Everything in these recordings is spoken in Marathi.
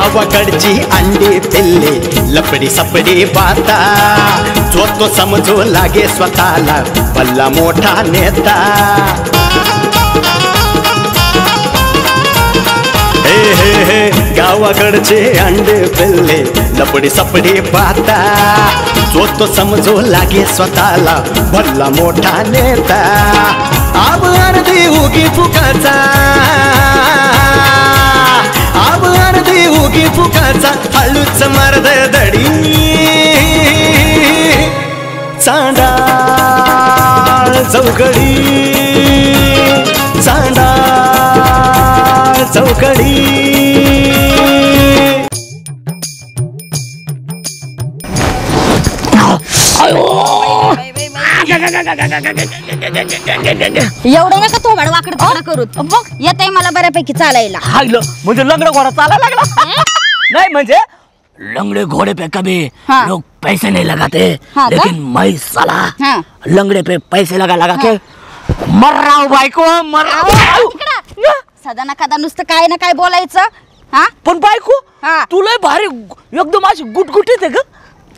गावाकडची अंडी पिल्ले लपडी सपडी बाता जो तो समजू लागे स्वतःला भल्ला मोठा नेता हे हे हे गावाकडचे अंडे पिल्ले लपडी सपडी बाता जो तो समजू लागे स्वतःला भल्ला मोठा नेता आब अर्धी उगी फुकाचा आब अर्धी उगी फुकाचा हळूच मर्द दडी चांडाळ चौकडी चांडाळ चौकडी एवढं नका थोबाड वाकड तिकडं करू बघ येत आहे मला बऱ्यापैकी चालायला म्हणजे लंगड़ा घोड़ा चालायला लागला नहीं म्हणजे लंगड़े घोड़े पे कभी लोग पैसे नहीं लगाते लेकिन मैं साला लंगड़े पे पैसे लगा लगा के मर रहा हूँ भाई को मर रहा हूँ सदा ना कदा नुसतं काय ना काय बोलायचं हा पण बायको तुला भारी एकदम अशी गुटगुटीत आहे का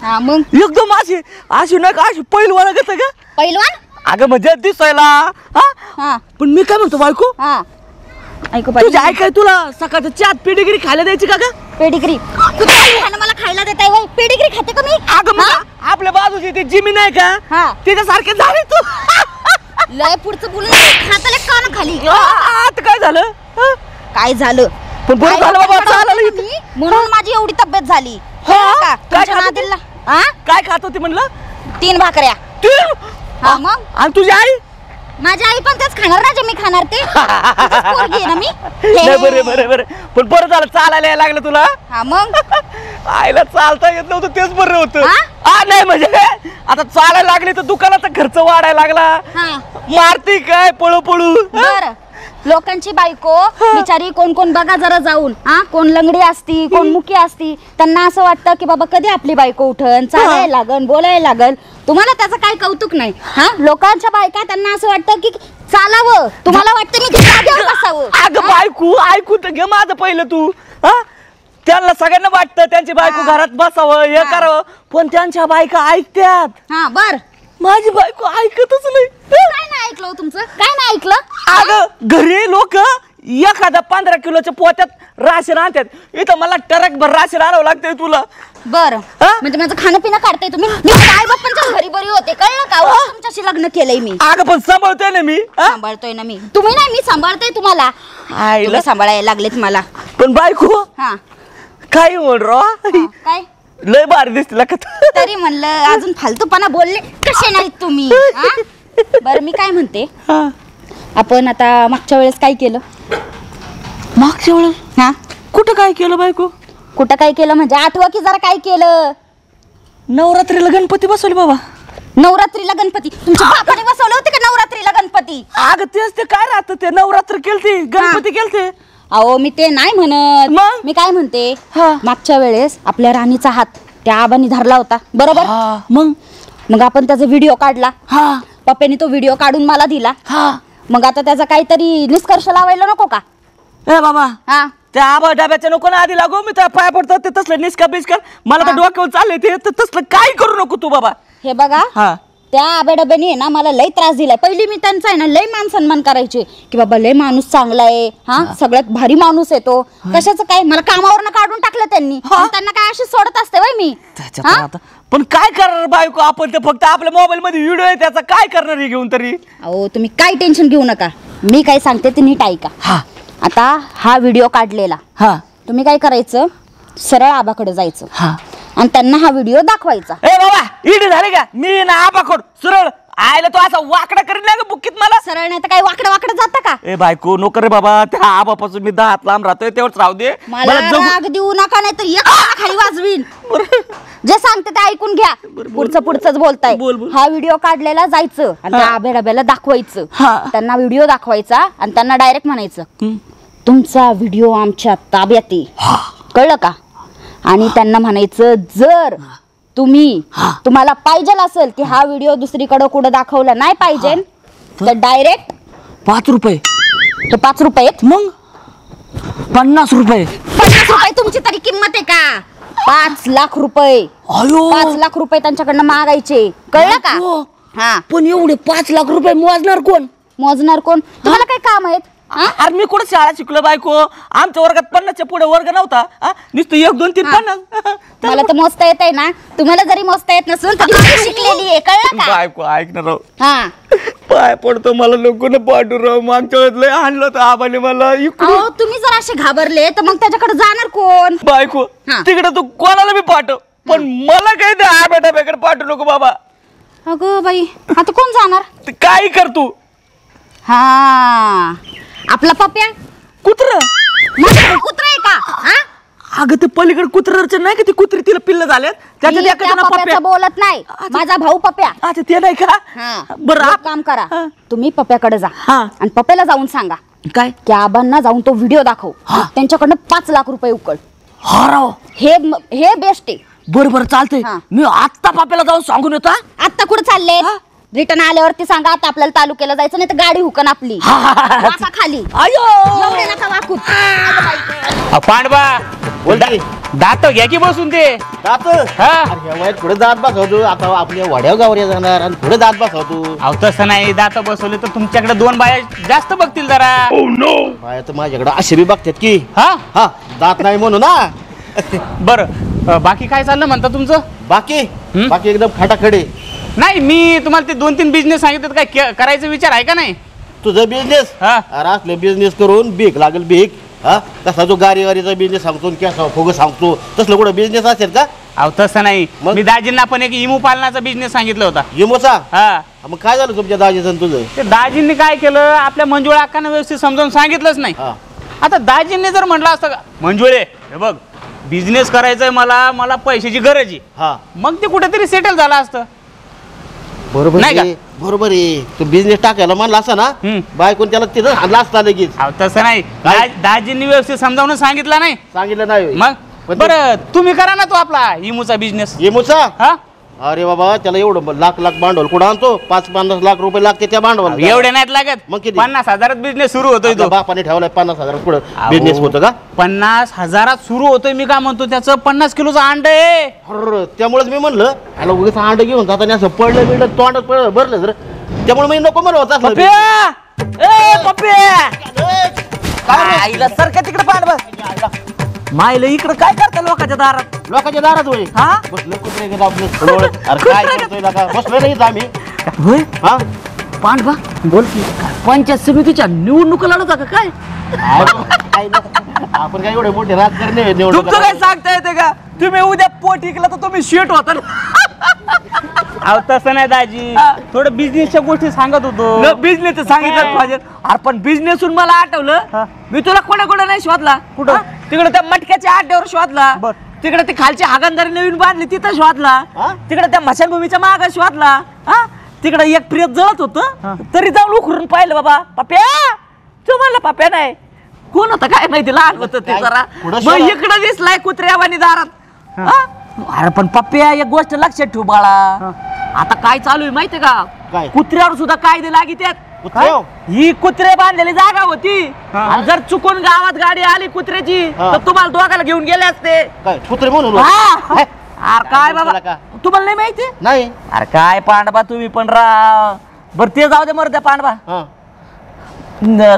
हा मग एकदम अशी नाही का अशी पैलवान आहे का पैलवान अगं म्हणजे दिसायला हा पण मी काय म्हणतो बायको हा ऐकू तुझ्या आई काय तुला सकाळचं चाट पेडिग्री खायला द्यायची का ग पेडिग्री तू मला खायला देताय वय पेडिग्री खाते का मी अगं आपल्या बाजूची ती जिमी नाही का तिच्यासारखे झाले तू लय पुढचं बोलून खाताले कान खाली आता काय झालं काय झालं पण बरं झालं बाबा चाललं मी म्हणून माझी एवढी तब्येत झाली काय खात होती म्हणलं 3 भाकऱ्या 3 हा मग आणि तुझी आई माझी आई पण तेच खाणार ना जे मी खाणार ते पोरगी आहे ना मी बरे बरे बरे पण बरं झालं चालायला लागलं तुला हा मग आईला चालता येत नव्हतं तेच बरं होतं नाही म्हणजे आता चालायला लागली तर दुकानाचा खर्च वाढायला लागला मारती काय पळू पळू बरं लोकांची बायको बिचारी कोण कोण बघा जरा जाऊन कोण लंगडी असती कोण मुकी असती त्यांना असं वाटतं की बाबा कधी आपली बायको उठन चालायला लागन बोलायला लागल तुम्हाला त्याचं काय कौतुक नाही लोकांच्या बायका त्यांना असं वाटतं की चालावं तुम्हाला वाटतं मी जागेवर बसावं अगं बायको ऐकू तर घे माझं पहिलं तू त्यांना सगळ्यांना वाटतं त्यांची बायको घरात बसावं हे करावं पण त्यांच्या बायका ऐकतात बर माझी बायको ऐकतच नाही काय नाही ऐकलं तुमचं काय नाही ऐकलं अगं घरी लोक एखादा 15 किलोच्या पोत्यात राशन आणतात इथं मला टरक भर राशन आणावं लागतंय तुला बर म्हणजे माझं खाणं पिणं काढताय तुम्ही मी आई बाप्पांच्या घरी बरी होते कळलं का तुमच्याशी लग्न केलंय मी अगं पण सांभाळतोय ना मी सांभाळतोय ना मी तुम्ही नाही मी सांभाळतोय तुम्हाला आईला सांभाळायला लागलेत मला पण बायको काय म्हण रो काय लय भारी दिसते का तरी म्हणलं अजून फालतूपणा बोलले कसे नाहीत तुम्ही बरं मी काय म्हणते आपण आता मागच्या वेळेस काय केलं मागच्या वेळेस कुठं काय केलं बायको कुठं काय केलं म्हणजे आठवा की जरा काय केलं नवरात्रीला गणपती बसवले बाबा नवरात्रीला गणपती तुमच्या बापाने बसवले होते का नवरात्रीला गणपती अगं तेच ते काय राहतं ते नवरात्र केलते गणपती केलते अहो मी ते नाही म्हणत मी काय म्हणते मागच्या वेळेस आपल्या राणीचा हात त्या आबांनी धरला होता बरोबर मग आपण त्याचा व्हिडिओ काढला पप्पानी तो व्हिडिओ काढून मला दिला मग आता त्याचा काहीतरी निष्कर्ष लावायला नको का ए बाबा त्या आबा डब्याच्या नको ना आधी लागो मी त्या पाया पडतो ते तसलं निष्का बिस्कर मला तर डोक्यावर चालले ते तसलं काय करू नको तू बाबा हे बघा त्या आब्याडब्याने आहे ना मला लय त्रास दिलाय पहिली मी त्यांचा आहे ना लय मान सन्मान करायचे की बाबा लय माणूस चांगला आहे सगळ्यात भारी माणूस आहे तो कशाचं काय मला कामावरनं काढून टाकलं त्यांनी त्यांना काय अशी सोडत असते वय मी पण काय करणार बायको आपण ते फक्त आपल्या मोबाईल मध्ये व्हिडिओ आहे त्याचा काय करणार हे घेऊन तरी अहो तुम्ही काय टेन्शन घेऊ नका मी काय सांगते ते नीट ऐका आता हा व्हिडिओ काढलेला तुम्ही काय करायचं सरळ आबाकडे जायचं आणि त्यांना हा व्हिडिओ दाखवायचा ए बाबा इडी झाले का मी ना आबाकोड सरळ आयला तो असा वाकडा करीत नाही बुक्कीत मला सरळ नाही तर काय वाकडं वाकडं जातं का ए बायको नको रे बाबा त्या आबापासून मी 10 हात लांब राहतोय तेवढंच राहू दे मला राग देऊ नका नाही तर एक खाली वाजवीन जे सांगते ते ऐकून घ्या पुढचंच बोलताय हा व्हिडिओ काढलेला जायचं आणि त्या आब्याडब्याला दाखवायचं त्यांना व्हिडिओ दाखवायचा आणि त्यांना डायरेक्ट म्हणायचं तुमचा व्हिडिओ आमच्या ताब्यात आहे कळलं का आणि त्यांना म्हणायचं जर तुम्हाला पाहिजे असेल की हा व्हिडिओ दुसरीकडे कुठं दाखवला नाही पाहिजे तर डायरेक्ट 5 रुपये तो 5 रुपये मग 50 रुपये 50 रुपये तुमची तरी किंमत आहे का? 5 लाख रुपये. अयो 5 लाख रुपये त्यांच्याकडनं मागायचे, कळलं का? हा. पण एवढे 5 लाख रुपये मोजणार कोण? मोजणार कोण? तुम्हाला काय काम आहेत? अरे मी कुठं शाळा शिकलो बायको, आमच्या वर्गात 50च्या पुढे वर्ग नव्हता. नुसतं 1 2 3 50. मला तर मोजता येत आहे ना, तुम्हाला जरी मोजता येत नसून तर मी शिकलेली आहे, कळलं का? बायको ऐक ना राव, हा. पाय पडतो मला लोकांना पाठवू राव. मागच्या वेळेस लय आणलं होतं आबाने मला इकडून. अहो तुम्ही जर असे घाबरले तर मग त्याच्याकडे जाणार कोण? बायको तिकडे तू कोणाला बी पाठव, पण मला काही ते आब्याकडे पाठवू नको बाबा. अगं बाई, आता कोण जाणार? काही कर तू. हा, आपला पप्या. कुत्र कुत्रा आहे का? हा? अगं ते पलीकडे कुत्रचं नाही का, ती कुत्री तिला पिल्ल झाल्यात त्याच्यात मी एका त्या जण पप्याचं पप्या. बोलत नाही, माझा भाऊ पप्या. अच्छा ते नाही का? बरं एक काम करा, तुम्ही पप्याकडे जा हा. आणि पप्याला जाऊन सांगा काय की आबांना जाऊन तो व्हिडिओ दाखव, त्यांच्याकडनं 5 लाख रुपये उकळ. हा राव, हे बेस्ट आहे. बरोबर चालतंय. मी आत्ता पाप्याला जाऊन सांगून येतो. आता कुठे चालले? रिटर्न आल्यावरती सांगा, आता आपल्याला तालुक्याला जायचं, नाही तर गाडी हुकन आपली. वाका खाली. एवढे नका वाकूत. पांडवा बोल की. दात घ्या की बसून ते दात हा पुढे दात बसवतो. आता आपल्या वड्या गावऱ्या जाणार आणि पुढे दात बसवतो. अहो तसं नाही, दात बसवले तर तुमच्याकडे 2 बाया जास्त बघतील जरा. बाया तर माझ्याकडे असे बी बघतात की हा हा दात नाही म्हणून ना. बरं, बाकी काय चाललं म्हणता तुमचं? बाकी बाकी एकदम खटाखडे. नाही, मी तुम्हाला ते 2-3 बिझनेस सांगितलं, काय करायचा विचार आहे का नाही? तुझं बिझनेस हा. अरे असले बिझनेस करून भीक लागेल भीक. हा कसा तो गारीचा बिझनेस सांगतो, कसा फुग सांगतो, तसलं कुठं बिझनेस असेल का? अहो तसं नाही, मग? मी दाजींना पण एक इमू पालनाचा बिझनेस सांगितलं होता. इमोचा हा, मग काय झालं तुमच्या दाजीचं तुझं? ते दाजींनी काय केलं, आपल्या मंजुळा अक्कांना व्यवस्थित समजावून सांगितलंच नाही. हा. आता दाजींनी जर म्हटलं असतं का, मंजुळे हे बघ बिझनेस करायचंय मला पैशाची गरज आहे, हा मग ते कुठेतरी सेटल झालं असतं. बरोबर नाही का? आहे, बरोबर आहे. तू बिझनेस टाकायला म्हणला असा ना, बायकोन त्याला तिथं हाणला असता लगेच. अहो तसं नाही, काय? दाजींनी व्यवस्थित समजावून सांगितलं नाही. सांगितलं नाही मग पण बरं, तुम्ही करा ना तो आपला इमूचा बिझनेस. इमोचा. हा, अरे बाबा त्याला एवढं लाख भांडवल कुठं आणतो? 5-50 लाख रुपये लागते त्या भांडवल. एवढे नाहीत लागत. मग किती? 50,000 बिझनेस सुरू होतोय तो. बापाने ठेवलाय 50,000 पुढं अहो. बिझनेस होतं का? 50,000 सुरू होतोय. मी काय म्हणतो, त्याचं 50 किलोचं अंड आहे. अरे त्यामुळेच मी म्हणलं ह्याला उगीच अंड घेऊन जाताना असं पडलं बिडलं तोंडात भरलं जर, त्यामुळे मी नको म्हणलं होता. पप्या, ए पप्या, आईला सारखं तिकडे पांडवा. मायला इकडे काय करता लोकांच्या दारात? लोकांच्या दारात होय. हा? बसलो कुत्रे गेला आपलं थोडं. अरे काय करतोय लागा? बसलो नाही इथं आम्ही. होय हा पांडवा, बोल की. पंचायत समितीच्या निवडणुका लढवता का काय? काय नाही. आपण काय एवढे मोठे राजकारणी आहे, निवडणूक तुमचं काय सांगता येते का? तुम्ही उद्या पोट इकला तर तुम्ही शेट होता ना. अहो तसं नाही दाजी, थोडं बिझनेसच्या गोष्टी सांगत होतो. बिझनेस सांगितलं पाहिजे. अरे पण बिझनेसून मला आठवलं, मी तुला कोणा नाही शोधला. कुठं? तिकडे त्या मटक्याच्या आड्यावर शोधला. तिकडे ती खालची हागंदारी नवीन बांधली तिथं शोधला. तिकडे त्या मशानभूमीच्या माग शोधला. तिकडे एक प्रियत जळत होत, तरी जाऊन उखरून पाहिलं. बाबा पप्या, तू म्हणला पप्या नाही, कोण होतं काय माहिती, लहान होत ते जरा. मग इकडे दिसलाय कुत्र्यावानी दारात. अरे पण पप्या, एक गोष्ट लक्षात ठेव बाळा, आता काय चालू आहे माहितीये का? काय? कुत्र्यावर सुद्धा कायदे लागित्यात. कुत्र्यावर? ही कुत्रे बांधलेली जागा होती, आणि जर चुकून गावात गाडी आली कुत्र्याची तर तुम्हाला दोघाला घेऊन गेले असते. काय कुत्रे म्हणून? अरे काय बाबा, तुम्हाला नाही माहिती? नाही. अरे काय पांडवा तुम्ही पण राव. बर ते जाऊ दे, मरू द्या पांडवा. हा.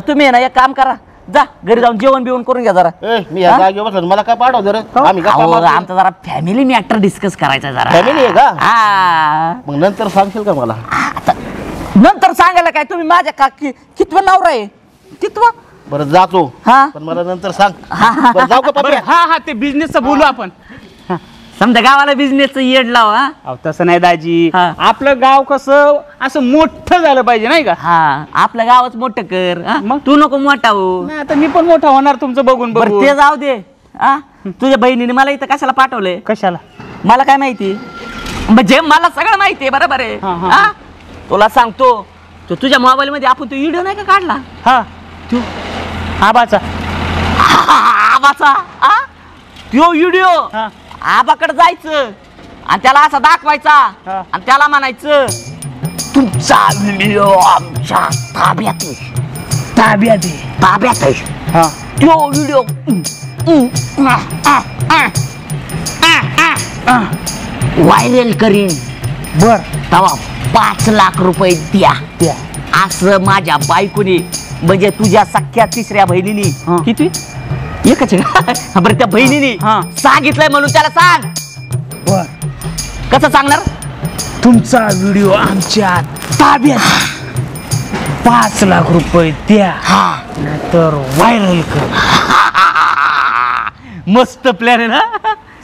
तुम्ही ना एक काम करा, जा घरी जाऊन जेवण बिवण करून घ्या जरा. मी या जागेवर बसलो, मला काय पाठव जरा. आम्ही गप्पा अहो, मारतो. आमचा जरा फॅमिली मॅटर डिस्कस करायचा जरा. फॅमिली आहे का? हा. मग नंतर सांगशील का मला? आता नंतर सांगायला काय, तुम्ही माझ्या कितवं नवरा आहे? कितवं? बरं जातो, हा. पण मला नंतर सांग. बरं, जाऊ का बरं, पप्या? हा ते बिझनेसचं बोलू आपण. समजा गावाला बिझनेसचं येड लावा. अहो तसं नाही दाजी, हा. आपलं गाव कसं असं मोठं झालं पाहिजे नाही का? हा, आपलं गावच मोठं कर. मग? तू नको मोठा हो. नाही, आता मी पण मोठा होणार तुमचं बघून बरं बघून. ते जाऊ दे. तुझ्या बहिणीने मला इथं कशाला पाठवलंय? कशाला? मला काय माहिती, म्हणजे मला सगळं माहिती आहे. बरोबर आहे. हा. तुला सांगतो, तो तुझ्या मोबाईल मध्ये आपण तो व्हिडिओ नाही का काढला? हा, तू आबाचा. आबाचा तो व्हिडिओ आबाकडे जायचं आणि त्याला असं दाखवायचा आणि त्याला म्हणायचं, तुमचा व्हिडिओ आमच्या ताब्यात आहे. तो व्हिडिओ व्हायरल करीन बर तवा 5 लाख रुपये द्या असं माझ्या बायकोनी म्हणजे तुझ्या सख्या तिसऱ्या बहिणीनी किती एकच आहे का? बरं त्या बहिणीनी सांगितलंय म्हणून त्याला सांग. बर कसं सांगणार? तुमचा व्हिडिओ आमच्या ताब्यात 5 लाख रुपये द्या नाहीतर व्हायरल कर. मस्त प्लॅन आहे ना.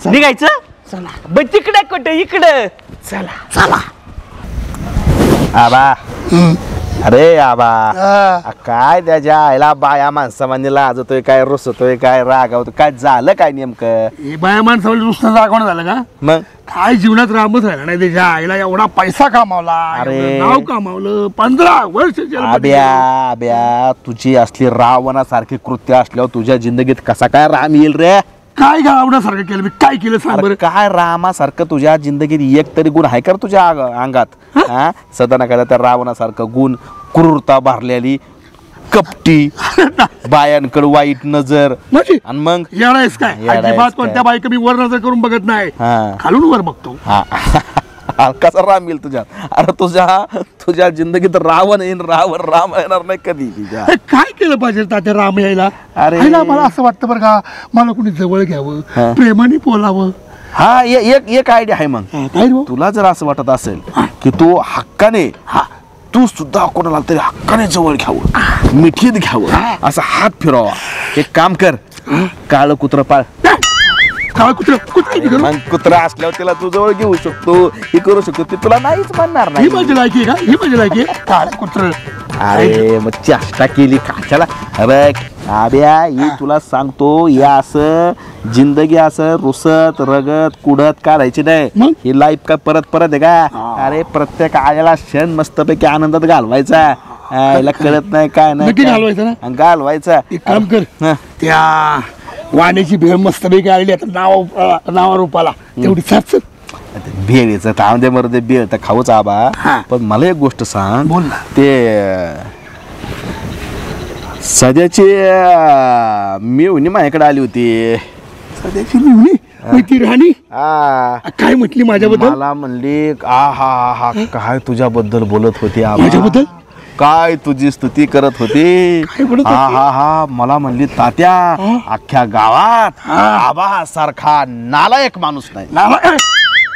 निघायचं चला ब तिकडे कुठे इकडे चला चला. आबा अरे आबा काय त्याच्या आईला बाया माणसा म्हणजे लाजतोय काय रुसतोय काय रागावतोय काय झालं काय नेमकं? हे बाया माणसावली नुसतं दाखवणं झालं का? मग काय जीवनात रामच राहिला नाही त्याच्या आईला. एवढा पैसा कमावला अरे. एवढं नाव कमावलं 15 वर्ष जेलमध्ये. आब्या आब्या तुझी असली रावणासारखी कृत्य असल्यावर तुझ्या जिंदगीत कसा काय राम येईल रे? काय गावण्यासारखं केलं मी? काय केलं सांग अरे बरं? काय रामासारखं तुझ्या जिंदगीत एक तरी गुण आहे का रे तुझ्या अंगात? हा सदा नका त्या रावणासारखं गुण, क्रूरता भरलेली, कपटी, बायांकडे वाईट नजर म्हणजे आणि मग येणारच काय? येडायस अजिबात काय? कोणत्या बायका मी वर नजर करून बघत नाही, हा. खालून वर बघतो. हा कसा राम येईल तुझ्या? अरे तुझ्या जिंदगीत रावण येईन राम येणार नाही कधी तुझ्या. हे काय केलं पाहिजे तात्या राम यायला? अरे. आईला मला असं वाटतं बरं का, मला कोणी जवळ घ्यावं, प्रेमाने बोलावं. हा एक आयडिया आहे. मग काय रे भाऊ? तुला जर असं वाटत असेल की तू हक्काने तू सुद्धा कोणाला तरी हक्काने जवळ घ्यावं, मिठीत घ्यावं, असा हात फिरवा. एक काम कर, काळ कुत्र पाळ. काय कुत्र कुत्र मग कुत्रा असल्यावर तिला तू जवळ घेऊ शकतो, हे करू शकतो, ती तुला नाहीच म्हणणार ही नाही. माझी लायकी आहे का? ही माझी लायकी आहे? काय कुत्र? अरे मग चेष्टा केली काच्याला. बघ आब्या ही तुला सांगतो, या असं जिंदगी असं रुसत रगत कुडत काढायची नाही. मग? ही लाईफ काय परत आहे का? अरे प्रत्येक आयाला क्षण मस्तपैकी आनंदात घालवायचा. याला कळत नाही काय नाही नक्की काय. घालवायचं ना? आणि घालवायचा. एक काम कर, हा. त्या वाण्याची भेळ मस्त पैकी आलेली आता नावा रूपाला तेवढी साच. भेळीचं तांदे मरदे भेळ तर खाऊच आबा. हा. पण मला एक गोष्ट सांग, बोल ना. ते सध्याची मेवणी माझ्याकडे आली होती. सध्याची मिळून ती राणी आ, काय म्हटली माझ्याबद्दल? मला म्हणली हा काय तुझ्याबद्दल बोलत होती आबा. माझ्याबद्दल? काय तुझी स्तुती करत होती. काय बोलत होती? हा मला म्हणली तात्या अख्ख्या गावात आबा सारखा नालायक माणूस नाही.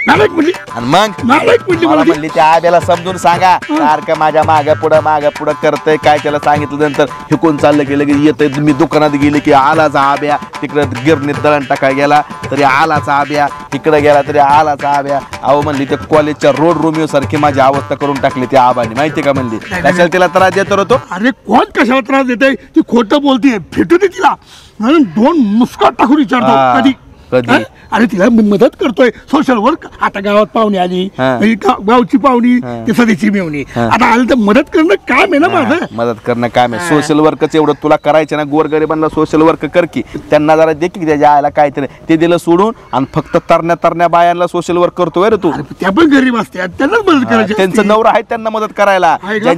नालायक म्हणली? आणि मग नालायक म्हणली मला मला ती? म्हणली त्या आब्याला समजून सांगा, सारखं माझ्या माग पुढं करतय काय. त्याला सांगितलं नंतर हे कोण चाललं गेलं की येतंय. मी दुकानात गेले की आलाचा आब्या, तिकडे गिरणीत दळण टाकाय गेला तरी आलाचा आब्या, तिकडे गेला तरी आलाचा आब्या. अहो म्हणली त्या कॉलेजच्या रोड रोमिओ सारखी माझी अवस्था करून टाकली त्या आबाने. माहिती का म्हणली? कशाला तिला त्रास देतो रे तो? अरे कोण कशाला त्रास देते? ती खोटं बोलते. भेटू दे तिला, म्हणून 2 मुस्का टाकून विचारतो. हा. कधी कधी? हा? अरे तिला मी मदत करतोय सोशल वर्क. आता गावात पाहुणे आली, हा. म्हणजे गावची पाहुणी, ते सध्याची मेवणी. आता आलं तर मदत करणं काम आहे ना माझं. मदत करणं काम आहे. सोशल वर्कच एवढं तुला करायचं ना. गोरगरिबांना सोशल वर्क कर की, त्यांना जरा दे की त्याच्या आयला काहीतरी. ते दिलं सोडून आणि फक्त तरण्या बायांना सोशल वर्क करतोय रे तू. अरे त्या पण गरीब असतात, त्यांनाच मदत करायची त्यांचं असते. नवरं आहे त्यांना मदत करायला. आहे का?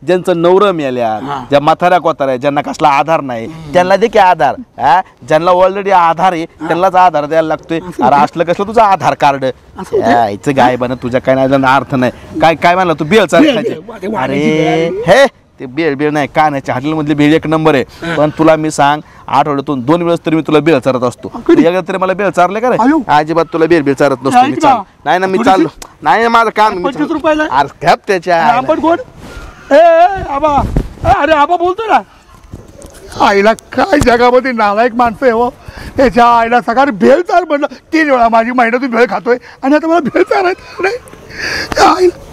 ज्यांचं नवरं मिळाल्या, ज्या म्हाताऱ्या कोताऱ्या, ज्यांना कसला आधार नाही, त्यांना दे की आधार. ज्यांना ऑलरेडी आधार आहे त्यांनाच आधार द्यायला लागतोय. अरे असलं कसलं तुझं आधार कार्ड? यायचं गाय बन तुझ्या काय नाही अर्थ नाही. काय म्हणलं तू? बेळ चाल खायची? अरे हे ते बेळ नाही, कानाच्या हॉटेल मधली बेळ एक नंबर आहे. पण तुला मी सांग, आठवड्यातून 2 वेळेस तरी मी तुला बेळ चारत असतो. एकदा तरी मला बेळ चारले का रे? अजिबात तुला बेळ चारत नसतो मी. नाही ना, मी चाललो नाही. माझं काम 25 रुपयाला? अरे घ्या त्याच्या आपण कोण? आबा, अरे आबा बोलतो ना. आईला काय जगामध्ये नालायक माणसं आहे हो. त्याच्या आईला सकाळी भेळ चाल म्हणलं 3 वेळा. माझी महिन्यातून भेळ खातोय आणि आता मला भेळ चालायचं.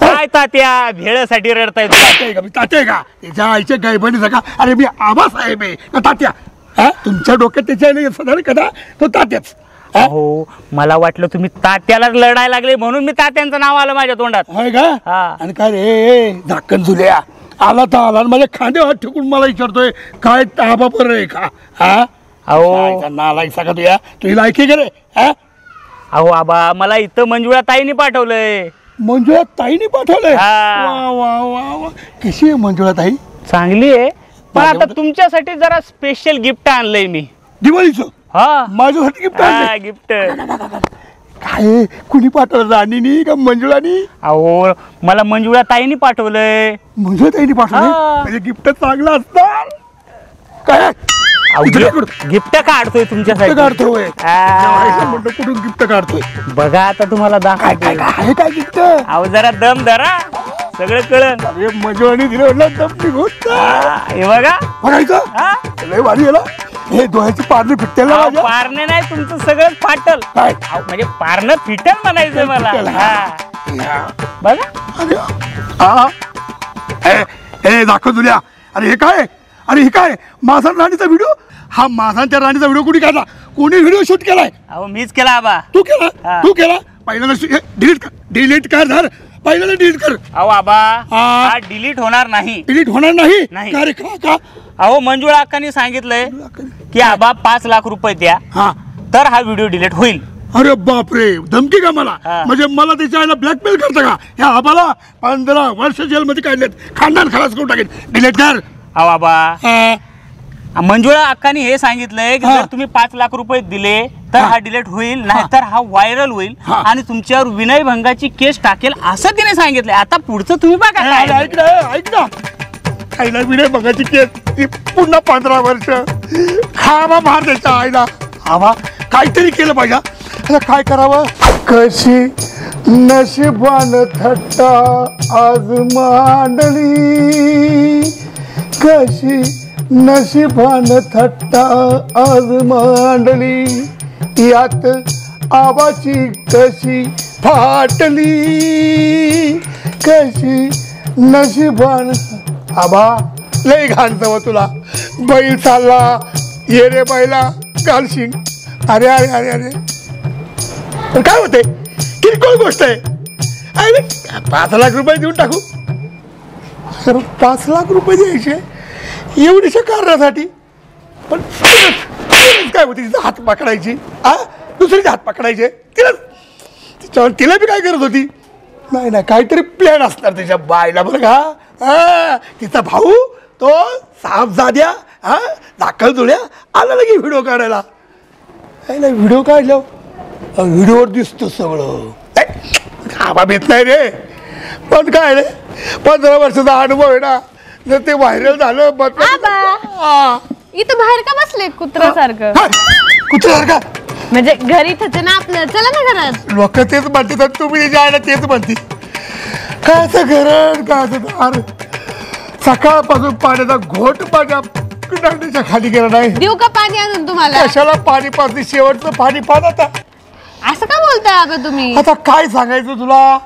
काय तात्या भेळसाठी रडताय? तात्या आहे का? त्याच्या आईच्या गायबानी सका. अरे मी आबा साहेब आहे का तात्या? तुमच्या डोक्यात त्याच्या आईला सदा कदा तो तात्याच. हो, मला वाटलं तुम्ही तात्याला लढायला लागले म्हणून मी तात्यांचं नाव आलं माझ्या तोंडात. होय का? हा. आणि काय रे झाकण झुल्या आला तर आला, माझ्या खांद्यावर हात ठेवून मला विचारतोय काय आबा बरं आहे का? अहो नालायक सका तुया, तुझी लायकी का रे? अहो आबा, मला इथं मंजुळा ताईने पाठवलंय. मंजुळा ताईने पाठवलंय? हा. वा वा वा वा. कशी आहे मंजुळा ताई? चांगली आहे, पण आता तुमच्यासाठी जरा स्पेशल गिफ्ट आणलंय मी दिवाळीचं. हा माझ्यासाठी गिफ्ट आणलंय. गिफ्ट काय कुणी पाठवलं, राणीनी का मंजुळानी? अहो मला मंजुळा ताईनी पाठवलंय. मंजुळा ताईनी पाठवलं हा. म्हणजे गिफ्ट चांगलं असणार. काय गिफ्ट काढतोय तुमच्यासाठी. काढतोय हा. म्हणतो कुठून गिफ्ट काढतोय? बघा आता तुम्हाला काय काय दाखवतो. काय काय गिफ्ट? अहो जरा दम धरा, सगळं कळन. अरे मंजुळानी दिलं म्हटलं दम निघून. हे बघा. बघायचं हा? लय भारी आहे ना. हे डोळ्याची पारणी फिटतेल ना माझ्या. पारणे नाही तुमचं सगळं फाटल. काय? अहो, म्हणजे पारणं फिटल म्हणायचं मला. फिटल, हा. बघा अरे हा ए दाखव तुला. अरे हे काय? अरे हे काय? मासा राणीचा व्हिडिओ. हा मासांच्या राणीचा व्हिडिओ कुणी काढला? कोणी व्हिडिओ शूट केलाय? अहो मीच केला आबा. तू केला? हा. तू केला? पहिल्यांदा डिलीट कर धर. पहिल्यांदा डिलीट कर. अहो आबा हा. हा डिलीट होणार नाही. डिलीट होणार नाही. नाही. का रे का का? अहो मंजुळा अक्कांनी सांगितलंय की आबा 5 लाख रुपये द्या हा. तर हा व्हिडिओ डिलीट होईल. अरे बापरे, धमकी का मला? हा. म्हणजे मला त्याच्या आईला ब्लॅकमेल करता का? ह्या आबाला 15 वर्ष जेलमध्ये काढलेत. खानदान खलास करून टाकेल. डिलीट कर. अहो आबा हा. मंजुळा अक्कांनी हे सांगितलंय की हा. जर तुम्ही 5 लाख रुपये दिले तर हा. हा डिलीट होईल, नाहीतर हा व्हायरल होईल हा. आणि तुमच्यावर विनयभंगाची केस टाकेल असं तिने सांगितलंय. आता पुढचं तुम्ही बघा काय. अरे ऐक ना, ऐक ना. आईला विनय बघायची केस ती पुन्हा 15 वर्ष खावा मार द्यायचा आईला. आवा काहीतरी केलं पाहिजे. आता काय करावं? कशी नशिबान थट्टा आज मांडली, कशी नशिबान थट्टा आज मांडली, यात आबाची कशी फाटली, कशी नशिबान. आबा लय घाणतं तुला. बैल चालला, ये रे बैला घालशील. अरे अरे अरे अरे पण काय होते? किरकोळ गोष्ट आहे. अरे 5 लाख रुपये देऊन टाकू. 5 लाख रुपये द्यायचे एवढीशा कारणासाठी? पण काय होती? तिचा हात पकडायची. दुसरीचे हात पकडायचे. तिला बी काय करत होती? नाही नाही काहीतरी प्लॅन असणार त्याच्या बायला. बरं का? तिचा भाऊ तो साप जाद्या दाखल जुळ्या आला लगे व्हिडिओ काढायला. व्हिडिओ काढलं व्हिडिओवर दिसतो सगळं. आबा भेट नाही रे. पण काय रे 15 वर्षाचा अनुभव आहे ना. जर ते व्हायरल झालं इथं बाहेर का बसले कुत्र्यासारखं? कुत्र्यासारखं म्हणजे घरी इथंच ना आपलं. चला ना घरात. लोक तेच म्हणतात, तुम्ही जायला तेच म्हणते. काय असं घरण काय असं दार. सकाळपासून पाण्याचा घोट माझ्या नांडीच्या खाली गेला नाही. देऊ का पाणी आणून तुम्हाला? कशाला पाणी पाजते? शेवटचं पाणी पाज आता. असं का बोलताय आबा तुम्ही? आता काय सांगायचं तुला?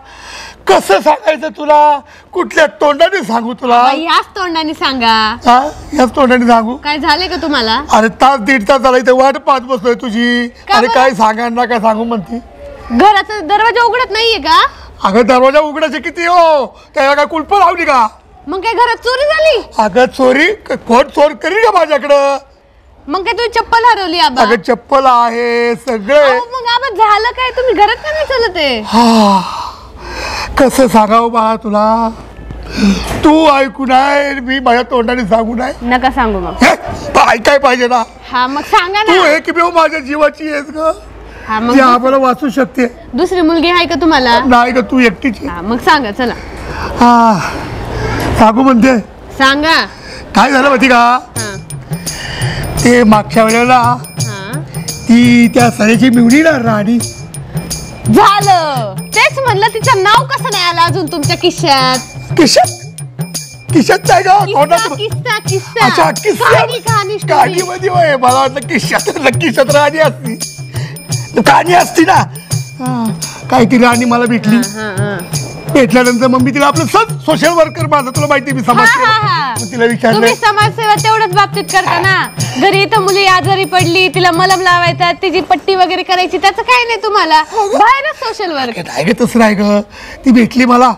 कसं सांगायचं तुला? कुठल्या तोंडाने सांगू तुला? याच तोंडाने सांगा. हा याच तोंडाने सांगू? काय झाले का तुम्हाला? अरे तास 1.5 तास झाला इथे वाट पाहत बसलोय तुझी. का अरे बरं? काय सांगा ना काय सांगू म्हणते. घराचा दरवाजा उघडत नाहीये का? अगं दरवाजा उघडायचे किती हो? त्याला काय कुलप लावली का? मग काय घरात चोरी झाली? अगं चोरी खोट चोर करील का माझ्याकडं? मग काय तुम्ही चप्पल हरवली आबा? अगं चप्पल आहे सगळे. मग आबा झालं काय? तुम्ही घरात का नाही चलत आहे? कसं सांगावं बा तुला? तू ऐकू नाही मी माझ्या तोंडाने सांगू नाही. नका सांगू मग. ऐकाय पाहिजे ना. हा मग सांगा तू ना. एकमेव माझ्या जीवाची आहेस ग. हा ती मग आम्हाला वाचू शकते. दुसरी मुलगी आहे का तुम्हाला? नाही ग तू एकटीची. हा मग सांगा चला. हा सांगू म्हणते. सांगा. काय झालं माहिती का? हा ते मागच्या वेळेला हा ती त्या सरेची मिळली ना राणी. झालं तेच म्हणलं. तिचं नाव कसं नाही आलं अजून तुमच्या खिशात? किशात काय ग? किस्सा किस्सा अच्छा कहाणी कहाणी कहाणी मध्ये होय. मला वाटलं किशात राणी असती. कहाणी असती ना. काय ती राणी मला भेटली. भेटल्यानंतर मग मी तिला आपलं सोशल वर्कर माझं तुला माहिती मी समाजसेवा तिला विचारलं. तुम्ही समाजसेवा तेवढ्याच बाबतीत करता ना. घरी इथं मुली आजारी पडली तिला मलम लावायचा तिची पट्टी वगैरे करायची त्याचं काय नाही तुम्हाला. बाहेरच सोशल वर्क. नाही ग तसं नाही ग. ती भेटली मला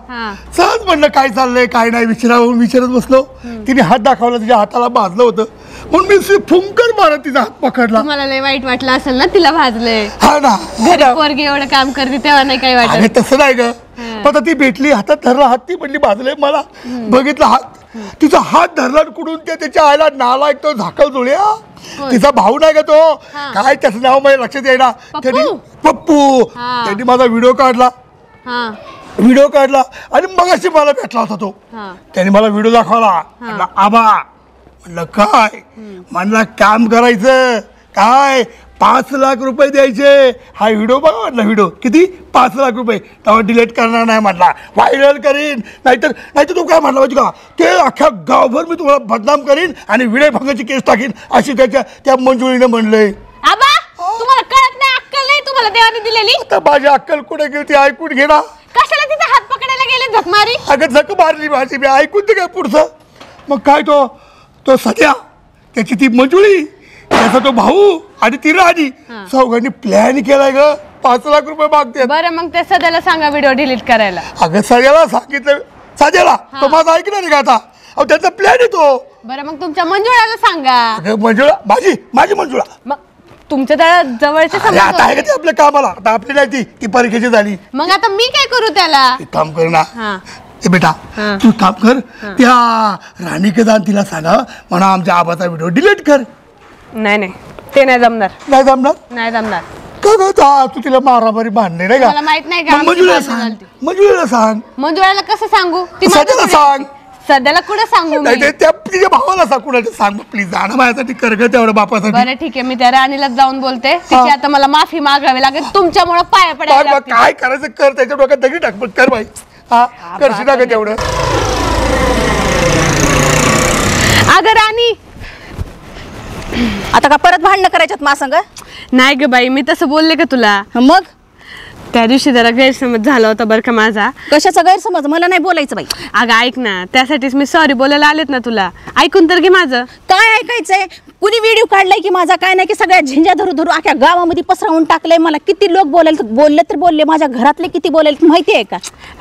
सहज म्हणलं काय चाललंय काय नाही विचारत बसलो. तिने हात दाखवला तिच्या हाताला भाजलं होतं म्हणून मी फुंकर मारत तिचा हात पकडला. तुम्हाला लय वाईट वाटलं असेल ना तिला भाजलंय. हा ना. घरी पोरगी एवढं काम करते तेव्हा नाही काय वाटत. तसं नाही ग. पण ती भेटली हातात धरला हात ती म्हणली भाजलंय मला. बघितलं हात तिचा हात धरला कुठून त्याच्या आईला नालायक तो झाकल जुळ्या. तिचा भाऊ नाही का तो, काय त्याचं नाव माझ्या लक्षात येईना, पप्पू. त्यांनी माझा व्हिडिओ काढला आणि मगाशी मला भेटला होता तो. त्यांनी मला व्हिडिओ दाखवला. म्हणलं आबा, म्हणलं काय, म्हणलं काम करायचं काय, 5 लाख रुपये द्यायचे. हा व्हिडिओ बघा म्हटला, व्हिडिओ किती, 5 लाख रुपये. तेव्हा डिलीट करणार नाही म्हटला, व्हायरल करीन, नाहीतर तो काय म्हटला माहिती का, ते अख्ख्या गावभर मी तुम्हाला बदनाम करीन आणि विनय भंगाची केस टाकीन, अशी त्या मंजुळीने म्हणलंय. आबा तुम्हाला कळत नाही, अक्कल नाही तुम्हाला देवाने दिलेली. आता माझी अक्कल कुठे गेली ती ऐकून घे ना. कशाला तिचा हात पकडायला गेले झक मारी. अगं झक मारली माझी, मी ऐकून ते काय पुढचं. मग काय तो सध्या त्याची ती मंजुळी, त्याचा तो भाऊ आणि ती राणी, चौघांनी प्लॅन केलाय ग, 5 लाख रुपये मागते. बरं मग त्या सध्याला सांगा व्हिडिओ डिलीट करायला. अगं सध्याला सांगितलं, सध्याला तो माझा ऐकणार आहे का आता, अहो त्याचा प्लॅन आहे तो. बरं मग तुमच्या मंजुळाला सांगा. अगं मंजुळा, माझी मंजुळा, मग तुमच्या त्या जवळचे आता आहे का ते आपल्या कामाला, आता आपली नाही ती परीक्षेची झाली. मग आता मी काय करू त्याला. एक काम कर ना, ए बेटा तू काम कर, त्या राणीकडे जाऊन तिला सांगा म्हणा आमच्या आबाचा व्हिडिओ डिलीट कर. नाही ते नाही जमणार. नाही जमणार? नाही जमणार. का तू तिला मारामारी भांडणे नाही का, मला माहित नाही का. मंजुळाला सांग. मंजुळाला कसं सांगू, ती सध्याला सांग. सध्याला कुठं सांगू मी. तिच्या भावाला सांग, कुणाला सांग प्लीज, जाणं माझ्यासाठी कर ग तेवढं बापासाठी. बरं ठीक आहे, मी त्या राणीला जाऊन बोलते, तिची आता मला माफी मागावी लागेल, तुमच्यामुळे पाया पडायला. काय करायचं कर, त्याच्या डोक्यात दगडी टाक, पण कर बाई. करशील का तेवढं. अगं राणी, आता का परत भांडणं करायच्यात मा संग. नाही ग बाई, मी तसं बोलले का तुला. मग त्या दिवशी जरा गैरसमज झाला होता बरं का माझा. कशाचा गैरसमज, मला नाही बोलायचं बाई. अगं ऐक ना, त्यासाठीच मी सॉरी बोलायला आलेत ना तुला, ऐकून तर घे माझं. काय ऐकायचंय, कुणी व्हिडिओ काढलाय की माझा, काय नाही की सगळ्या झिंजा धरू अख्या गावामध्ये पसरवून टाकलंय. मला किती लोक बोलले तर बोलले, माझ्या घरातले किती बोलायला माहिती आहे का.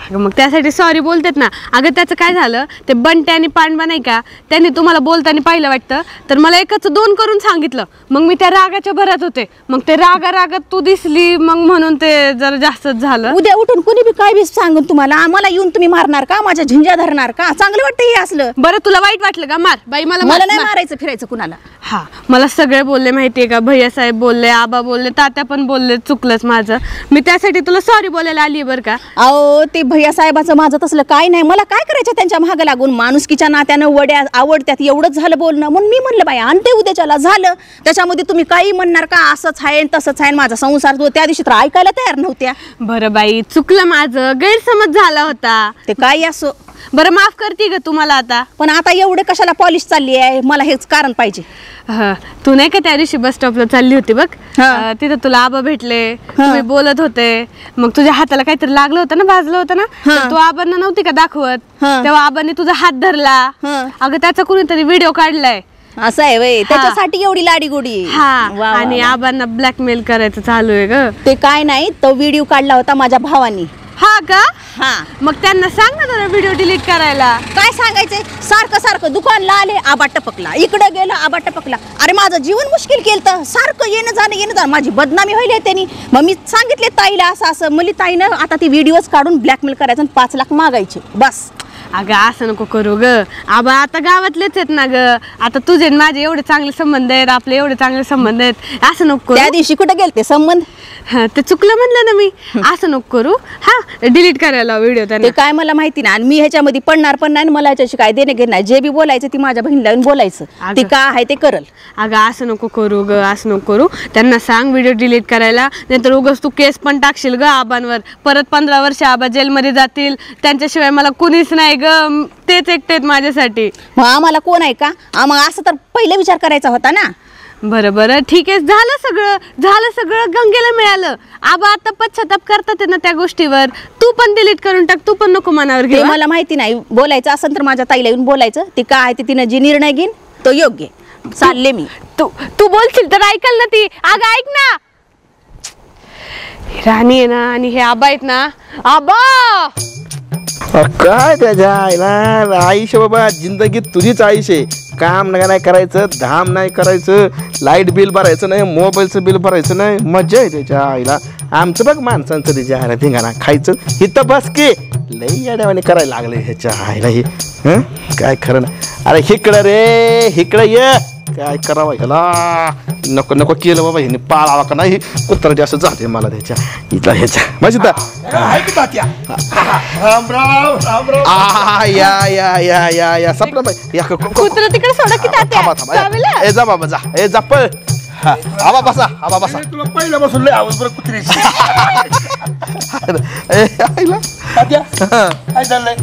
अगं मग त्यासाठी सॉरी बोलतेत ना. अगं त्याचं काय झालं, ते बंटे आणि पांडवा नाही का, त्यांनी तुम्हाला बोलताना पाहिलं वाटतं, तर मला 1-2 करून सांगितलं. मग मी त्या रागाच्या भरात होते, मग ते रागात तू दिसली, मग म्हणून ते जरा जास्तच झालं. उद्या उठून कुणी बी काय बी सांगून तुम्हाला, आम्हाला येऊन तुम्ही मारणार का, माझ्या झिंजा धरणार का, चांगलं वाटतं हे असलं. बरं तुला वाईट वाटलं का, मार बाई, मला नाही मारायचं फिरायचं कुणाला. हा मला सगळे बोलले माहितीये का, भैया साहेब बोलले, आबा बोलले, तात्या पण बोलले, चुकलंच माझं. मी त्यासाठी तुला सॉरी बोलायला आली बरं का. अहो ते भैया साहेबाचं माझं तसलं काय नाही, मला काय करायचं त्यांच्या मागं लागून, माणुसकीच्या नात्यानं वड्या आवडत्यात, एवढंच झालं बोलणं. म्हणून मी म्हणलं बाई आणते उद्याच्याला, झालं त्याच्यामध्ये तुम्ही काही म्हणणार का, असंच आहे तसंच आहे, माझा संसार तो त्या दिवशी तर ऐकायला तयार नव्हत्या. बरं बाई चुकलं माझं, गैरसमज झाला होता. ते काय असो, बरं माफ करते ग तुम्हाला आता. पण आता एवढे कशाला पॉलिश चालली आहे, मला हेच कारण पाहिजे. तू नाही का त्या दिवशी बस स्टॉपला चालली होती बघ, तिथं तुला आबा भेटले, तुम्ही बोलत होते, मग तुझ्या हाताला काहीतरी लागलं होतं ना, भाजलं होतं ना, तू आबांना नव्हती का दाखवत, तेव्हा आबांनी तुझा हात धरला. अगं त्याचा कुणीतरी व्हिडिओ काढलाय. असं आहे वय, त्याच्यासाठी एवढी लाडीगोडी. हा आणि आबांना ब्लॅकमेल करायचं चालू आहे ग. ते काय नाही, तो व्हिडिओ काढला होता माझ्या भावानी. हा का, हा मग त्यांना सांग ना जरा व्हिडिओ डिलीट करायला. काय सांगायचंय, सारखं दुकानला आले आबा टपकला, इकडे गेलं आबा टपकला. अरे माझं जीवन मुश्किल केलं तर, सारखं येणं जाणं, माझी बदनामी होईल त्यांनी. मग मी सांगितले ताईला असं मला ताईनं आता ती व्हिडिओज काढून ब्लॅकमेल करायचं आणि 5 लाख मागायचे बस. अगं असं नको करू ग, आबा आता गावातलेच आहेत ना ग, आता तुझे माझे एवढे चांगले संबंध आहेत, आपले एवढे चांगले संबंध आहेत, असं नको. त्या दिवशी कुठे गेलते संबंध, ते चुकलं म्हणलं ना मी, असं नको करू. हा डिलीट करायला व्हिडिओ ते काय मला माहिती नाही, आणि मी ह्याच्यामध्ये पडणार पण नाही, मला ह्याच्याशी काय देणे घेणे नाही. जे बी बोलायचं ती माझ्या बहिणीला बोलायचं, ती काय आहे ते करल. अगं असं नको करू ग, असं नको करू. त्यांना सांग व्हिडिओ डिलीट करायला, नाहीतर उगाच तू केस पण टाकशील ग आबांवर, परत 15 वर्ष आबा जेलमध्ये जातील, त्यांच्याशिवाय मला कुणीच नाही ग, तेच एकटेत माझ्यासाठी. मग आम्हाला कोण आहे का, आम्हाला असं तर पहिले विचार करायचा होता ना. बरं ठीक आहे, झालं सगळं गंगेला मिळालं. आबा आता पश्चाताप करतात ना त्या गोष्टीवर, तू पण डिलीट करून टाक, तू पण नको मनावर घे. मला माहिती नाही, बोलायचं असेल तर माझ्या ताईला येऊन बोलायचं, ती काय ते तिनं जी निर्णय घेईन तो योग्य. चालले मी, तू बोलशील तर ऐकल ना ती. अगं ऐक ना, राणी आहे ना आणि हे आबा आहेत ना, आबा काय त्याच्या आईला आयुष्य बाबा, जिंदगी तुझीच आयुष्य. काम नाही करायचं, धाम नाही करायचं, लाईट बिल भरायचं नाही, मोबाईलचं बिल भरायचं नाही, मजा आहे त्याच्या आईला. आमचं बघ माणसांचं त्याच्या आईला धिंगाणा खायचं, इथं बस की लई येड्यावाने करायला लागले ह्याच्या आईला. हे काय खरं ना. अरे हिकडं रे, हिकडं ये. काय करावं ह्याला, नको नको केलं बाबा, ह्याने पाळावा का नाही. कुत्रा जास्त जाते मला त्याच्या इथला ह्याच्या माहिती या सपना बाई कुत्रा तिकडे सोडा की तात्या. थांबा ए जा बाबा, जा ए जा पळ. आबा बसा, आबा बसा. तुला पहिला बसून लय आवाज बरं कुत्रीची. काय चाललंय?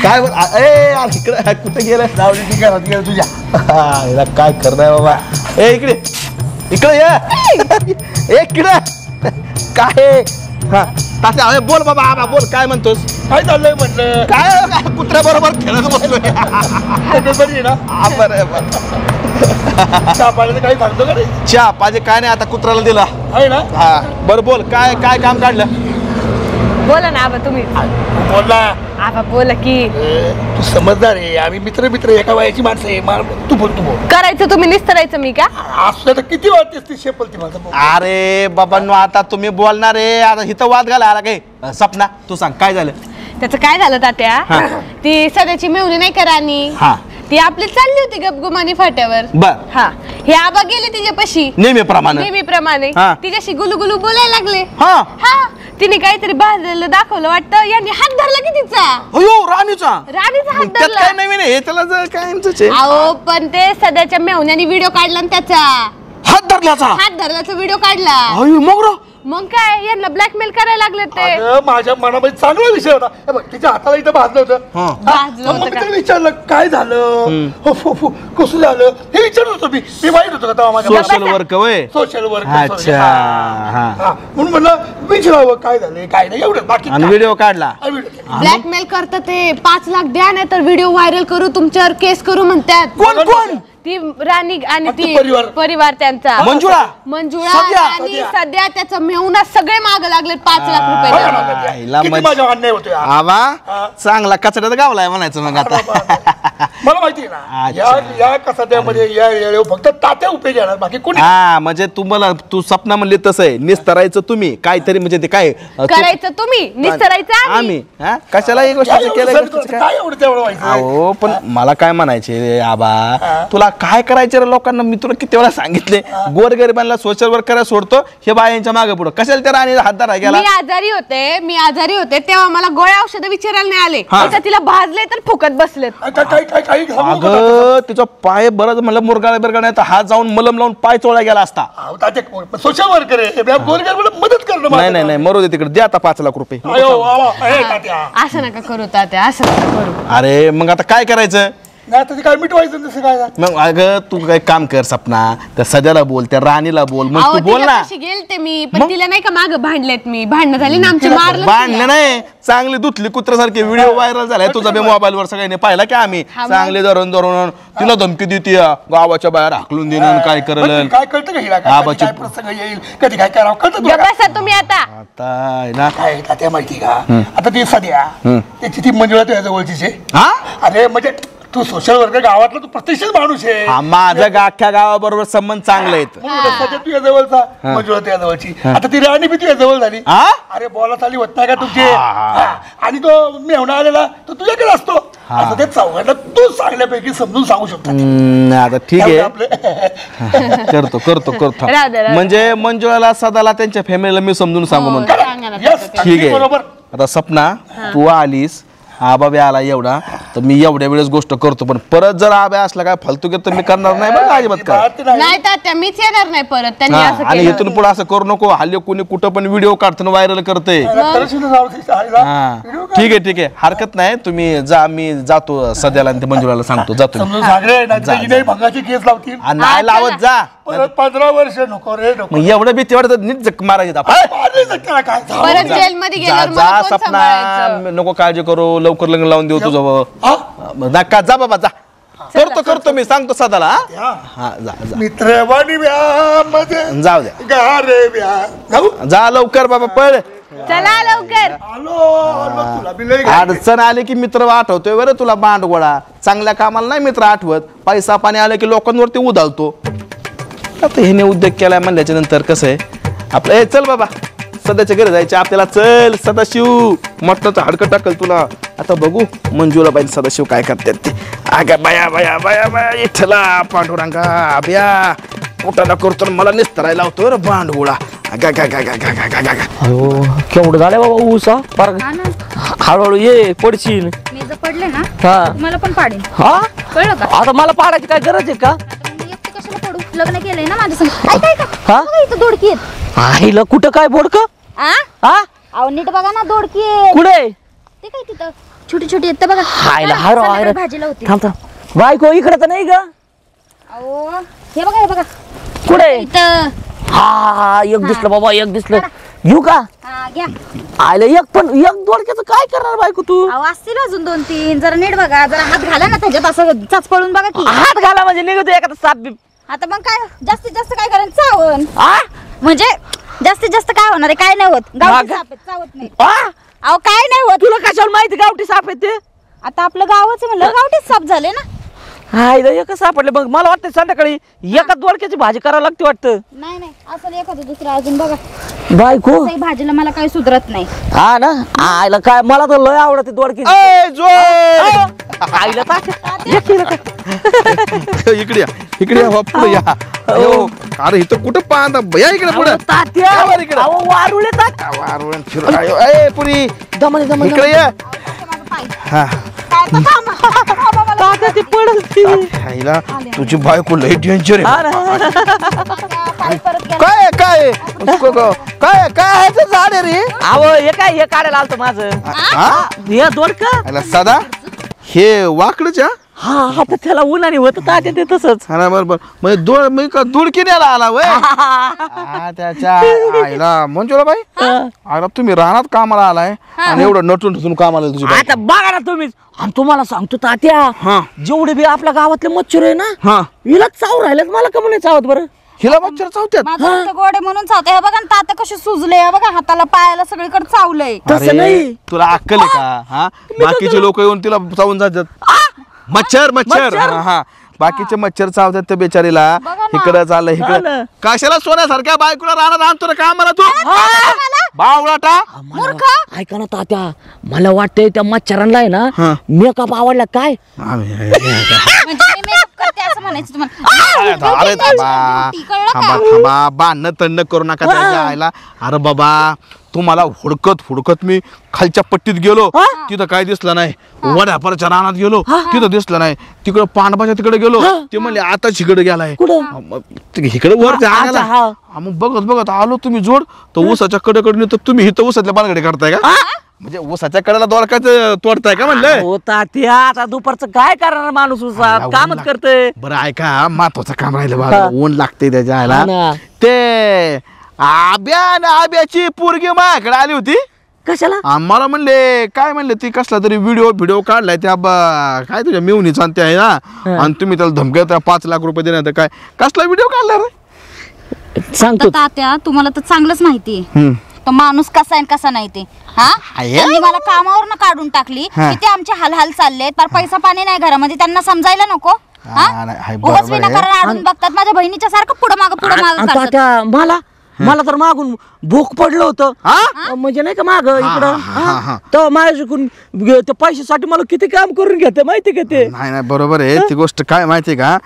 काय इकडे कुठे गेलं? जाऊन घरात गेलं तुझ्या. काय करताय बाबा. ए इकडे इकडे ये इकडे. काय हा तात्या, अरे बोल बाबा, आबा बोल, काय म्हणतोस? काय चाललंय म्हटलं? काय कुत्र्या बरोबर खेळत बसलोय. बरी ना? बरं चहा पाण्याचं काही सांगतो का रे? चहा पाहिजे काय नाही, आता कुत्र्याला दिला आहे ना? हा बरं बोल, काय काय काम काढलं? बोला ना आबा तुम्ही. बोलला आबा बोला की. तू समजदार आहे, आम्ही मित्र मित्र एका वयाची माणसं आहे. तू बोल, तू बोल. करायचं तुम्ही निस्तरायचं मी का? असं तर किती वाटतेस ती शेपल ती माझं. अरे बाबांनो, आता तुम्ही बोलणार आहे, आता इथं वाद घाला आला काय? सपना तू सांग काय झालं? त्याचं काय झालं तात्या, ती सध्याची मेवणी नाही का राणी, हा ती आपली चालली होती गपगुमानी फाट्यावर. बर हा हे आबा गेले तिच्यापाशी नेहमीप्रमाणे. नेहमीप्रमाणे हा. तिच्याशी गुलुगुलू बोलायला लागले. हा हा तिने काहीतरी भाजलेलं दाखवलं वाटतं, यांनी हात धरला की तिचा. अयो राणीचा राणीचा हात त्यात धरला. काय नवीन आहे? त्याला जर कायमच अहो पण ते सध्याच्या मेवण्याने व्हिडिओ काढला ना त्याचा. हात धरल्याचा. हात धरल्याचा व्हिडिओ काढला. अयो मग रो. मग काय यांना ब्लॅकमेल करायला लागले ते. अगं, माझ्या मनामध्ये चांगला विषय होता. हे बघ, तिच्या हाताला इथं भाजलं होतं. भाजलं मग होतं मी का? त्याला विचारलं काय झालं, कसं झालं हे विचारत होतो. मी वाईट होतो का तेव्हा माझ्या सोशल वर्क वय. Social work. अच्छा हा. म्हणून म्हणलं विचारावं काय झालं काय नाही, एवढं. बाकी आणि व्हिडिओ काढला. ब्लॅकमेल करतात ते. 5 लाख द्या नाही तर व्हिडिओ व्हायरल करू, तुमच्यावर केस करू म्हणतात. कोण कोण? ती राणी आणि ती परिवार त्यांचा. मंजुळा मंजुळा आणि सध्या त्याचा मेहुणा सगळे माग लागले 5 लाख रुपये. किती माझा अन्याय होतोय. आबा चांगला कचऱ्यात गावलाय म्हणायचं मग आता. मला माहिती आहे ना, या कसाट्यामध्ये या येळेवर फक्त तात्या उपयोग येणार, बाकी कोणी. हा म्हणजे तुम्हाला तू सपना म्हणले तसं आहे, निस्तरायचं तुम्ही काहीतरी, म्हणजे ते काय करायचं तुम्ही, निस्तरायचं आम्ही. हा कशाला एक गोष्ट केलं काय एवढं तेवढं व्हायचं. अहो पण मला काय म्हणायचे आबा, तुला काय करायचे रे लोकांना? मी तुला किती वेळा सांगितले, गोरगरिबांना सोशल वर्क करायला सोडतो, हे बायांच्या मागे पुढं कशाला त्या राणीला हात धरायला गेला? मी आजारी होते तेव्हा मला गोळ्या औषध विचारायला नाही आले. त्याच्यात तिला भाजले तर फुकट बसलेत. अगं तिचा पाय बरं म्हणलं मुरगाळा बिरगाळा नाही तर हात जाऊन मलम लावून पाय चोळा गेला असता. सोशल वर्कर आहे, गोरगरिबाला मदत करणं. नाही नाही नाही, मरू दे तिकडे, दे आता 5 लाख रुपये. असं नका करू तात्या, असं नका करू. अरे मग आता काय करायचं? नाही तसं काय मिटवायचं, तसं काय. मग अगं तू काय काम कर सपना, त्या सध्याला बोल, त्या राणीला बोल, मग तू बोल ना. गेलते मी पण तिला नाही का माग भांडलेत मी, भांडणं झाली ना आमची, मारलं भांडणं नाही, चांगली धुतली कुत्र्यासारखे व्हिडिओ व्हायरल झालाय तुझा बी मोबाईल वर, सगळ्यांनी पाहिला की आम्ही. चांगले धरून धरून तिला धमकी देते, गावाच्या बाहेर हाकलून देणं, काय करल काय कळतं का हिला, काय प्रसंग येईल, कधी काय करावं कळतं तुम्ही. आता आता काय तात्या माहिती का, आता ती सध्या त्याची ती मंजुळा तुझ्या जवळचीच आहे. अरे म्हणजे तू सोशल वर्कर गावातला तू प्रतिष्ठित माणूस आहे. माझं अख्ख्या गावाबरोबर संबंध चांगले आहेत. सध्या तुझ्या जवळचा, मंजुळा तुझ्या जवळची, आता ती राणी बी तुझ्या जवळ झाली. अरे बोला चाली होत नाही का तुमची. आणि तो मेहुणा आलेला तो तुझ्याकडे असतो, असं ते चौघांना तू चांगल्यापैकी समजून सांगू शकतो. आता ठीक आहे, करतो करतो करतो. म्हणजे मंजुळाला सदाला त्यांच्या फॅमिलीला मी समजून सांगू म्हणतो. ठीक आहे. बरोबर. आता सपना तू आलीस, आबा बी आला एवढा, तर मी एवढ्या वेळेस गोष्ट करतो, पण परत जर आबा असला काय फालतू घेत तर मी करणार नाही बरं अजिबात. काय नाही तात्या मीच येणार नाही परत. त्यांनी असं आणि इथून पुढे असं करू नको. हल्ली कोणी कुठं पण व्हिडिओ काढतो व्हायरल करते. ठीक आहे ठीक आहे, हरकत नाही, तुम्ही जा, मी जातो सध्याला आणि ते मंजुळाला सांगतो, जातो. केस लावतील नाही लावत जा, 15 वर्ष नको रे नको. मग एवढं भीती वाटत नीट जक मारायचं. परत जेलमध्ये गेल्यावर जा मला कोण सपना, सांभाळायचं? नको काळजी करू, लवकर लग्न लावून देऊ तुझं. नका जा बाबा, जा. करतो करतो मी सांगतो सदाला. हा जा जा, मित्रवाणी व्या मध्ये जाऊ द्या, गारे व्या जा लवकर बाबा, पळ. चला लवकर. तुला बी लय अडचण आली की मित्र आठवतोय बरं तुला बांडगोळा. चांगल्या कामाला नाही मित्र आठवत. पैसा पाणी आलं की लोकांवरती उधाळतो. आता ह्याने उद्योग केलाय म्हणल्याच्या नंतर कसं आहे आपलं. ए चल बाबा सदाच्या घरी जायचे आपल्याला. चल सदाशिव मटणाचं हाडकं टाकल तुला. आता बघू मंजूला बाई सदाशिव काय करतात ते. अगा बाया बाया बाया बाया इथला पांडुरंगा अभ्या पोटाला करतो मला निस्तरायला लावतो रे बांडगोळा. अगा गा गा गा गा गा गा गा. अयो केवढं झालं बाबा ऊसा पर हळूहळू ये पडशील. मी जर पडले ना हा मला पण पाडेन. हा कळलं का? आता मला पाडायची काय गरज आहे का? मी एकटी कशाला पडू? लग्न केलंय ना माझ्या संग. ऐका ऐका. हा? बघा इथं दोडकी आहेत. आईला कुठं काय बोडक? आ? हा अहो नीट बघा ना दोडकी आहेत. कुठे? ते काय तिथं छोटी छोटी आहेत ते बघा. हायला हा, हारो संध्याकाळी हायरो भाजीला होती. थांब थांब बायको इकडे तर नाही ग? अहो हे बघा हे बघा कुठे? इथं. हा हा एक दिसलं बाबा एक दिसलं. घेऊ का? हा घ्या. आयला एक दोडक्याचं काय करणार बायको तू? अहो असतील अजून 2-3. जरा नीट बघा. जरा हात घाला ना त्याच्यात असं चाच पळून बघा की. हात घाला म्हणजे निघतो एखादा साप बीप. आता मग काय जास्तीत जास्त काय करायचं? चावण. आ? म्हणजे जास्तीत जास्त काय होणार आहे? काय नाही होत. गावठी मागं? साप आहेत, चावत नाही. आ? अहो काय नाही होत. तुला कशाला माहिती गावठी साप आहे ते? आता आपलं गावच आहे म्हणलं गावठीच साप झाले ना. हाय एक सापडले बघ. मला वाटतं संध्याकाळी एका दोडक्याची भाजी करावं लागते वाटतं. नाही नाही असं एखादं दुसरं अजून बघा. बायको तसंही भाजीला मला काही सुधरत नाही. हा ना. आईला काय मला तर लय आवडते दोडकी. ए जोय आईला ताक इकडे या इकडे या पुढे या. अयो अरे इथं कुठं पाहता भया इकडे पुढे. तात्या या बरं इकडं. अहो, वारुळे ताक. वारुळण फिरू. अयो ए पुरी दमले दमले इकडे ये. माझं पाय. हा काय तर थांबा. थांबा मला. तात्या ती पडल ती. आईला तुझी बायको लय डेंजर हा आहे. ना. पाय परत गेला. काय काय काय काय आहे ते झाड आहे रे. अहो हे काय हे काढायला आलतो माझं. हा हे दोडका. आईला सदा हे वाकडच्या. हा आता त्याला उन्हाने होत तात्या ते तसंच. हा ना बरोबर म्हणजे मी का दुडकीण्याला आला वय. त्याच्या आईला मंजुळा बाई अरे तुम्ही रानात कामाला आलाय आणि एवढं नटून ठसून कामाला तुझी बाई. आता बघा ना तुम्हीच. आणि तुम्हाला सांगतो तात्या हा जेवढे बी आपल्या गावातले मच्छर आहे ना हा हिला चाव राहिलेत. मला का म्हणे चावत बरं? हिला मच्छर चावत्यात. माझं नुसतं गोडे म्हणून चावते. हे बघा ना तात्या कसे सुजले. हे बघा हाताला पायाला सगळीकडे चावलंय. तसं नाही. तुला अक्कल आहे का? हा बाकीचे लोक येऊन तिला चावून जातात. मच्छर मच्छर हा हा बाकीचे मच्छर चावतात त्या बेचारीला. इकडं चाललं इकडं. कशाला सोन्यासारख्या बायकोला राहणार आणतो ना का मला तू बावळाटा. मूर्ख. ऐका ना तात्या मला वाटतंय त्या मच्छरांना आहे ना मेकअप आवडला काय? म्हणजे मी मेकअप करते असं म्हणायचं तुम्हाला. अरे थांबा थांबा बांधणं तंड करू नका त्याच्या आईला. अरे बाबा तुम्हाला हुडकत हुडकत मी खालच्या पट्टीत गेलो. तिथं काय दिसलं नाही. वड्यापरच्या रानात गेलो तिथं दिसलं नाही. तिकडं पांडवाच्या तिकडे गेलो ते म्हणले आता इकडे गेलाय. इकडे वर आला. मग बघत बघत आलो तुम्ही जोड तर ऊसाच्या कडेकडे नेतो. तुम्ही इथं ऊसातल्या बालगडे काढताय का? म्हणजे ऊसाच्या कडेला दोडकाच तोडताय का म्हणलं? हो तात्या आता दुपारचं काय करणार माणूस उसात कामच करतोय. बरं ऐका महत्वाचं काम राहिलं बघा. ऊन लागते त्याच्या हा आयला. ना. ते आब्याची पोरगी माझ्याकडे आली होती. कशाला? मला म्हणले काय म्हणले ती कसला तरी व्हिडिओ काढलाय त्या काय तुझ्या मेवणीचा ते आहे ना आणि तुम्ही त्याला धमक्या 5 लाख रुपये देण्यात काय कसला व्हिडिओ काढला रे? सांगतो तात्या तुम्हाला तर चांगलंच माहिती तो माणूस कसा आहे कसा नाही ते. हा त्यांनी मला कामावर ना काढून टाकली. किती आमचे हालहाल चाललेत. पर पैसा पाणी नाही घरामध्ये. त्यांना समजायला नको. उगाच विनाकारण आडून बघतात. माझ्या बहिणीच्या सारखं पुढं मागं तात्या मला तर मागून भूक पडलं होतं. म्हणजे नाही का माग इकडं तर माझ्याकडून त्या पैशासाठी मला किती काम करून घेते माहिती का ते? नाही बरोबर आहे ती गोष्ट. काय माहितीये का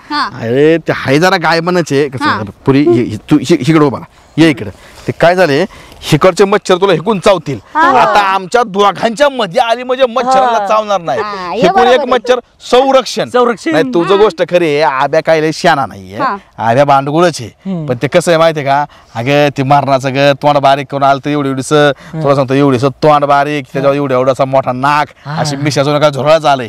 अरे ते हाय जरा गायबनच आहे कसं पुरी. तू इकडं उभा ये इकडं. ते काय झाले हिकडचे मच्छर तुला हिकून चावतील. आता आमच्या दोघांच्या मध्ये आली म्हणजे मच्छराला चावणार नाही. हिकून एक मच्छर संरक्षण. नाही तुझं गोष्ट खरी आहे. आब्या काय लय शाना नाहीये. आब्या भांडगुळच आहे. पण ते कसं आहे माहितीये का अगं ते मारणाचं ग तोंड बारीक करून आलं तर एवढीस तुला सांगतो एवढीस तोंड बारीक त्याच्यावर एवढासा मोठा नाक अशी मिशाचं काय झोळा झालंय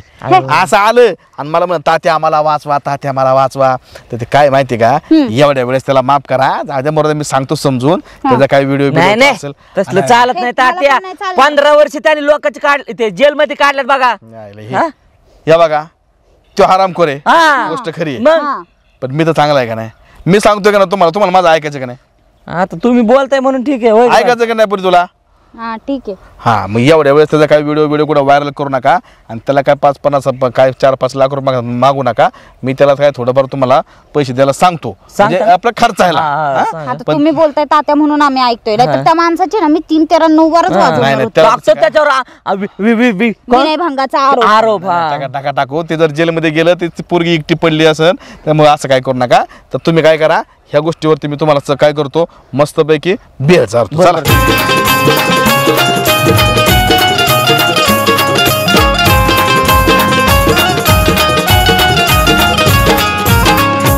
असं आलं आणि मला म्हण तात्या आम्हाला वाचवा तात्या मला वाचवा. तर ते काय माहितीये का एवढ्या वेळेस त्याला माफ करा. जाऊ दे मी सांगतो समजून. त्याचा काय व्हिडिओ असेल तसलं चालत नाही तात्या. 15 वर्ष त्यांनी लोकांचे काढले ते जेलमध्ये काढल्यात बघा. या बघा तो हराम खोरे गोष्ट खरी आहे. पण मी तर चांगला आहे का नाही? मी सांगतोय का ना तुम्हाला माझं ऐकायचं का नाही? आता तुम्ही बोलताय म्हणून ठीक आहे. ऐकायचं का नाही पुरी तुला? हा ठीक आहे. हा मग एवढ्या वेळेस त्याचा काय व्हिडिओ कुठं व्हायरल करू नका आणि त्याला काय 5-50 काय 4-5 लाख रुपये मागू नका. मी त्याला काय थोडंफार तुम्हाला पैसे द्यायला सांगतो म्हणजे आपला खर्च आहे. आता तुम्ही बोलताय तात्या म्हणून आम्ही ऐकतोय, नाहीतर त्या माणसाची ना मी 3-3-9 वरच वाजवणार होते. विनयभंगाचा आरोप. टाका टाकू. ते जर जेलमध्ये गेलं ते पोरगी एकटी पडली असेल त्यामुळे असं काय करू नका. तर तुम्ही काय करा, ह्या गोष्टीवरती मी तुम्हाला काय करतो मस्तपैकी बेल चारतो. चला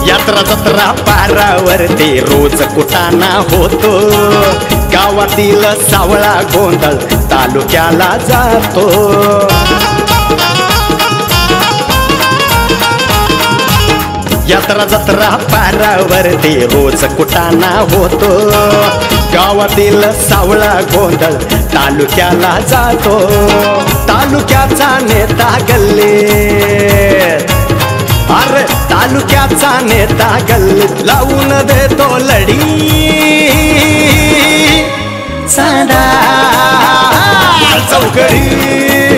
यात्रा जत्रा पारावरती रोज कुटाणा होतो, गावातील सावळा गोंधळ तालुक्याला जातो. यात्रा जत्रा पारावरती रोज कुटाणा होतो, गावातील सावळा गोंधळ तालुक्याला जातो. तालुक्याचा नेता गल्लीत, अरे तालुक्याचा नेता गल्लीत लावून देतो लढी. चांदा चौकडी